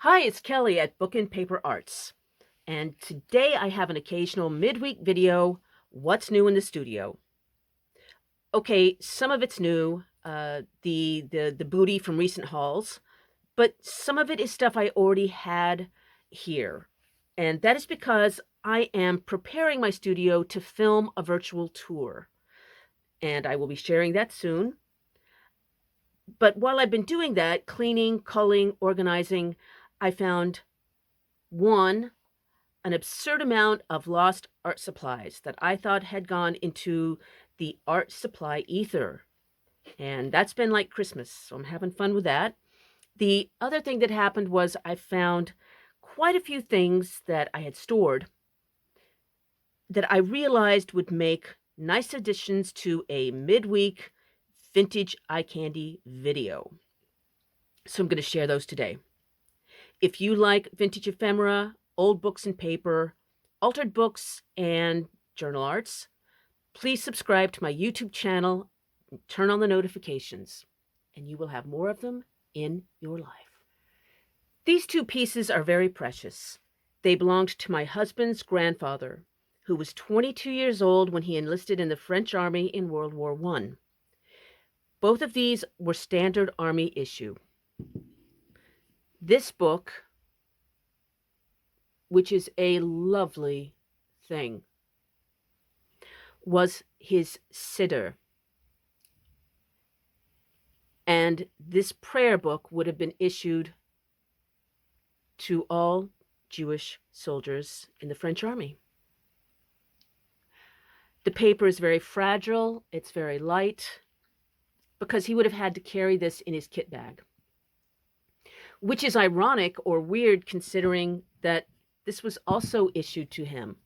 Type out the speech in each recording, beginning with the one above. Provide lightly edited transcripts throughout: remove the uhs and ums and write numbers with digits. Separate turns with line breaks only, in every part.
Hi, it's Kelly at Book and Paper Arts, and today I have an occasional midweek video, What's New in the Studio. Okay, some of it's new, the booty from recent hauls, but some of it is stuff I already had here. And that is because I am preparing my studio to film a virtual tour, and I will be sharing that soon. But while I've been doing that, cleaning, culling, organizing, I found one an absurd amount of lost art supplies that I thought had gone into the art supply ether. And that's been like Christmas, so I'm having fun with that. The other thing that happened was I found quite a few things that I had stored that I realized would make nice additions to a midweek vintage eye candy video. So I'm going to share those today. If you like vintage ephemera, old books and paper, altered books, and journal arts, please subscribe to my YouTube channel and turn on the notifications, and you will have more of them in your life. These two pieces are very precious. They belonged to my husband's grandfather, who was 22 years old when he enlisted in the French Army in World War I. Both of these were standard Army issue. This book, which is a lovely thing, was his siddur. And this prayer book would have been issued to all Jewish soldiers in the French Army. The paper is very fragile, it's very light, because he would have had to carry this in his kit bag. Which is ironic or weird considering that this was also issued to him.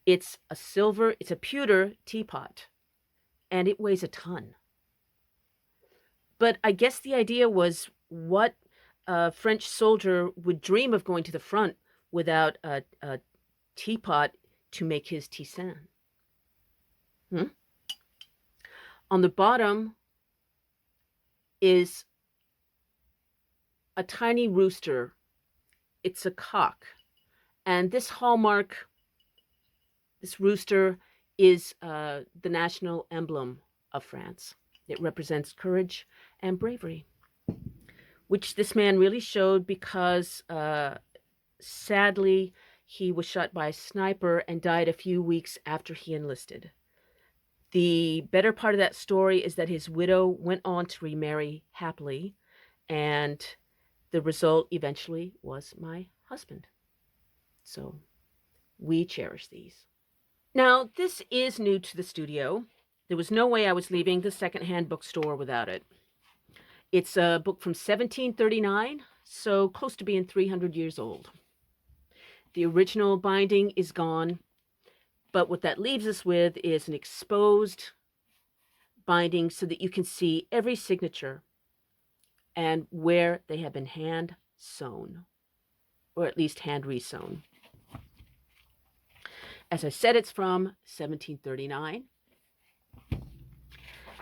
It's a pewter teapot, and it weighs a ton. But I guess the idea was what a French soldier would dream of going to the front without a teapot to make his tisane. On the bottom is a tiny rooster. It's a cock. And this hallmark, this rooster, is the national emblem of France. It represents courage and bravery, which this man really showed because, sadly, he was shot by a sniper and died a few weeks after he enlisted. The better part of that story is that his widow went on to remarry happily, and the result eventually was my husband. So we cherish these. Now, this is new to the studio. There was no way I was leaving the secondhand bookstore without it. It's a book from 1739, so close to being 300 years old. The original binding is gone, but what that leaves us with is an exposed binding so that you can see every signature and where they have been hand sewn, or at least hand resewn. As I said, it's from 1739,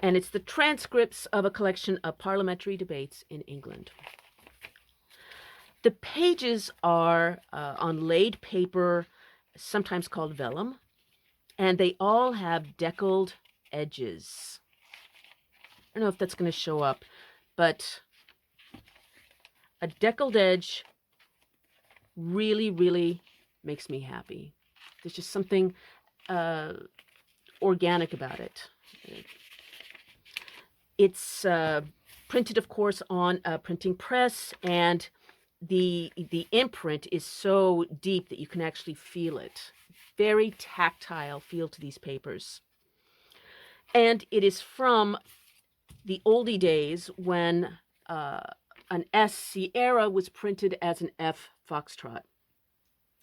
and it's the transcripts of a collection of parliamentary debates in England. The pages are on laid paper, sometimes called vellum, and they all have deckled edges. I don't know if that's going to show up, but a deckled edge really, really makes me happy. There's just something organic about it. It's printed, of course, on a printing press, and the imprint is so deep that you can actually feel it. Very tactile feel to these papers. And it is from the oldie days when an S Sierra was printed as an F Foxtrot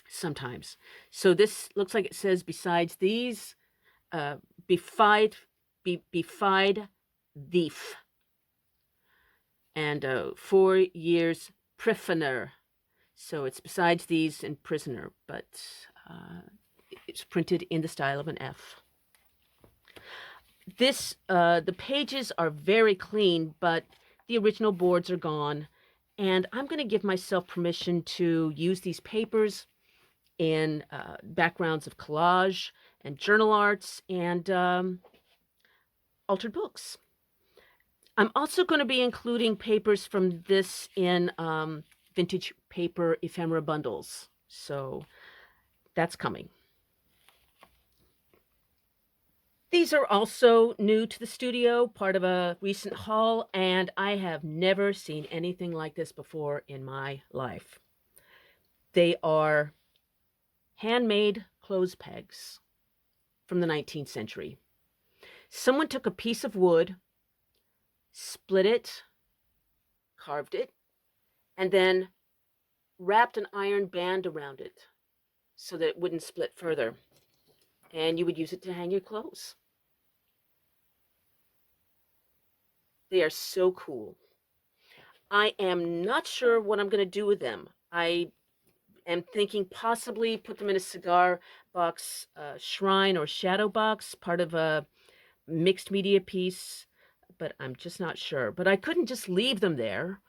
sometimes. So this looks like it says, besides these, befied thief. And 4 years prisoner. So it's besides these and prisoner, but it's printed in the style of an F. The pages are very clean, but the original boards are gone, and I'm going to give myself permission to use these papers in backgrounds of collage and journal arts and altered books. I'm also going to be including papers from this in vintage paper ephemera bundles. So that's coming. These are also new to the studio, part of a recent haul, and I have never seen anything like this before in my life. They are handmade clothes pegs from the 19th century. Someone took a piece of wood, split it, carved it, and then wrapped an iron band around it so that it wouldn't split further. And you would use it to hang your clothes. They are so cool. I am not sure what I'm going to do with them. I am thinking possibly put them in a cigar box shrine or shadow box, part of a mixed media piece, but I'm just not sure. But I couldn't just leave them there,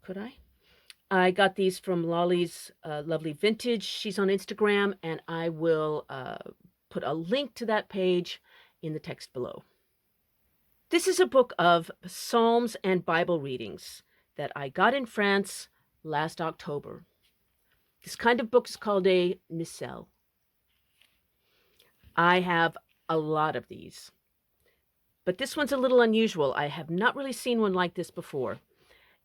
could I? I got these from Lolly's Lovely Vintage. She's on Instagram, and I will put a link to that page in the text below. This is a book of Psalms and Bible readings that I got in France last October. This kind of book is called a Missel. I have a lot of these, but this one's a little unusual. I have not really seen one like this before.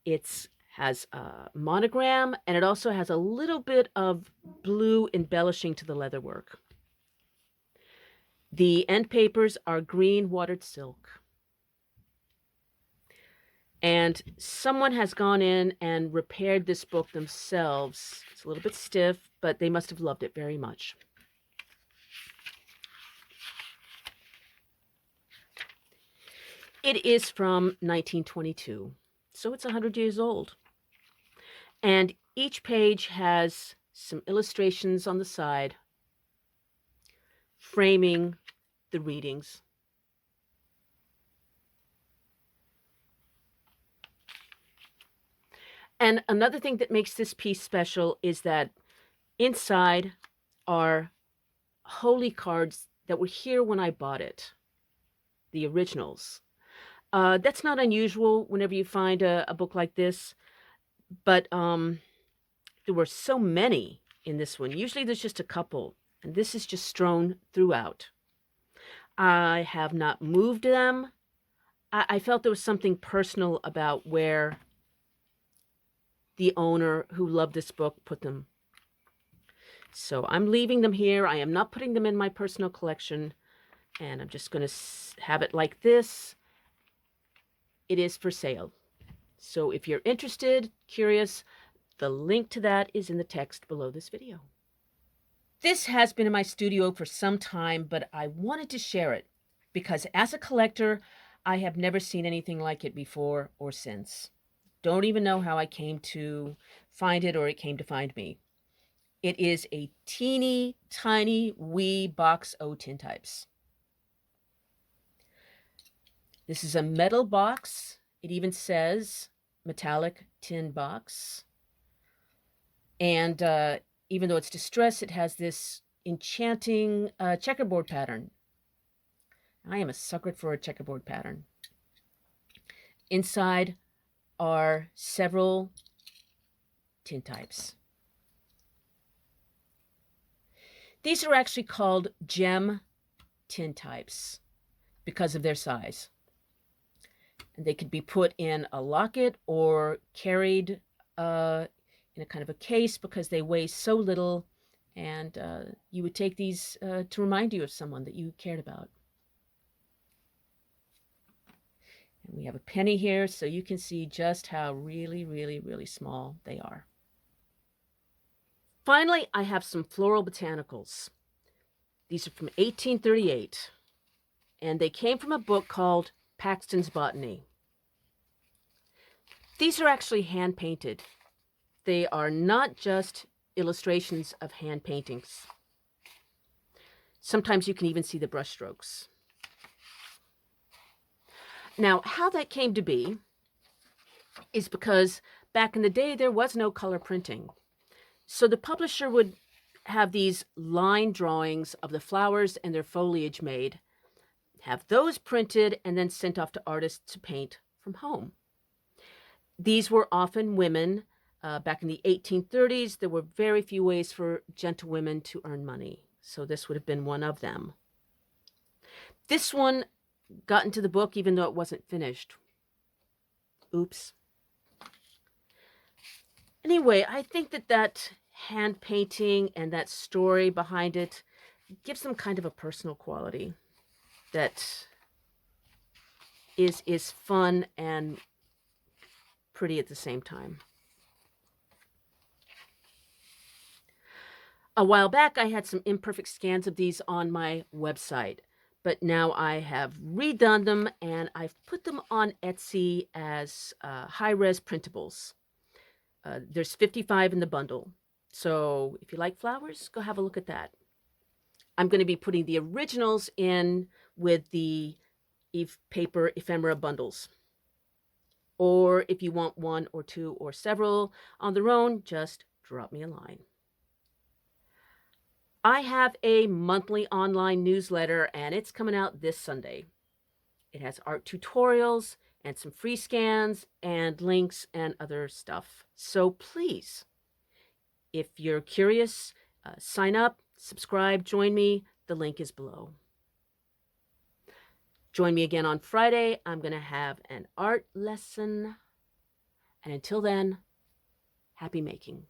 It has a monogram, and it also has a little bit of blue embellishing to the leatherwork. The end papers are green watered silk. And someone has gone in and repaired this book themselves. It's a little bit stiff, but they must have loved it very much. It is from 1922, so it's 100 years old. And each page has some illustrations on the side, framing the readings. And another thing that makes this piece special is that inside are holy cards that were here when I bought it, the originals. That's not unusual whenever you find a book like this, but there were so many in this one. Usually there's just a couple, and this is just strewn throughout. I have not moved them. I felt there was something personal about where the owner who loved this book put them. So I'm leaving them here. I am not putting them in my personal collection, and I'm just going to have it like this. It is for sale. So if you're interested, curious, the link to that is in the text below this video. This has been in my studio for some time, but I wanted to share it because as a collector, I have never seen anything like it before or since. Don't even know how I came to find it or it came to find me. It is a teeny tiny wee box o' tintypes. This is a metal box. It even says metallic tin box. And even though it's distressed, it has this enchanting checkerboard pattern. I am a sucker for a checkerboard pattern. Inside are several tintypes. These are actually called gem tintypes because of their size. And they could be put in a locket or carried in a kind of a case because they weigh so little, and you would take these to remind you of someone that you cared about. And we have a penny here, so you can see just how really, really, really small they are. Finally, I have some floral botanicals. These are from 1838, and they came from a book called Paxton's Botany. These are actually hand-painted. They are not just illustrations of hand paintings. Sometimes you can even see the brushstrokes. Now, how that came to be is because Back in the day, there was no color printing. So the publisher would have these line drawings of the flowers and their foliage made, have those printed, and then sent off to artists to paint from home. These were often women. Back in the 1830s, there were very few ways for gentlewomen to earn money. So this would have been one of them. This one got into the book even though it wasn't finished. Oops. Anyway, I think that hand painting and that story behind it gives them kind of a personal quality that is fun and pretty at the same time. A while back, I had some imperfect scans of these on my website, but now I have redone them and I've put them on Etsy as high-res printables. There's 55 in the bundle. So if you like flowers, go have a look at that. I'm going to be putting the originals in with the paper ephemera bundles. Or if you want one or two or several on their own, just drop me a line. I have a monthly online newsletter and it's coming out this Sunday. It has art tutorials and some free scans and links and other stuff. So please, if you're curious, sign up, subscribe, join me. The link is below. Join me again on Friday. I'm going to have an art lesson. And until then, happy making.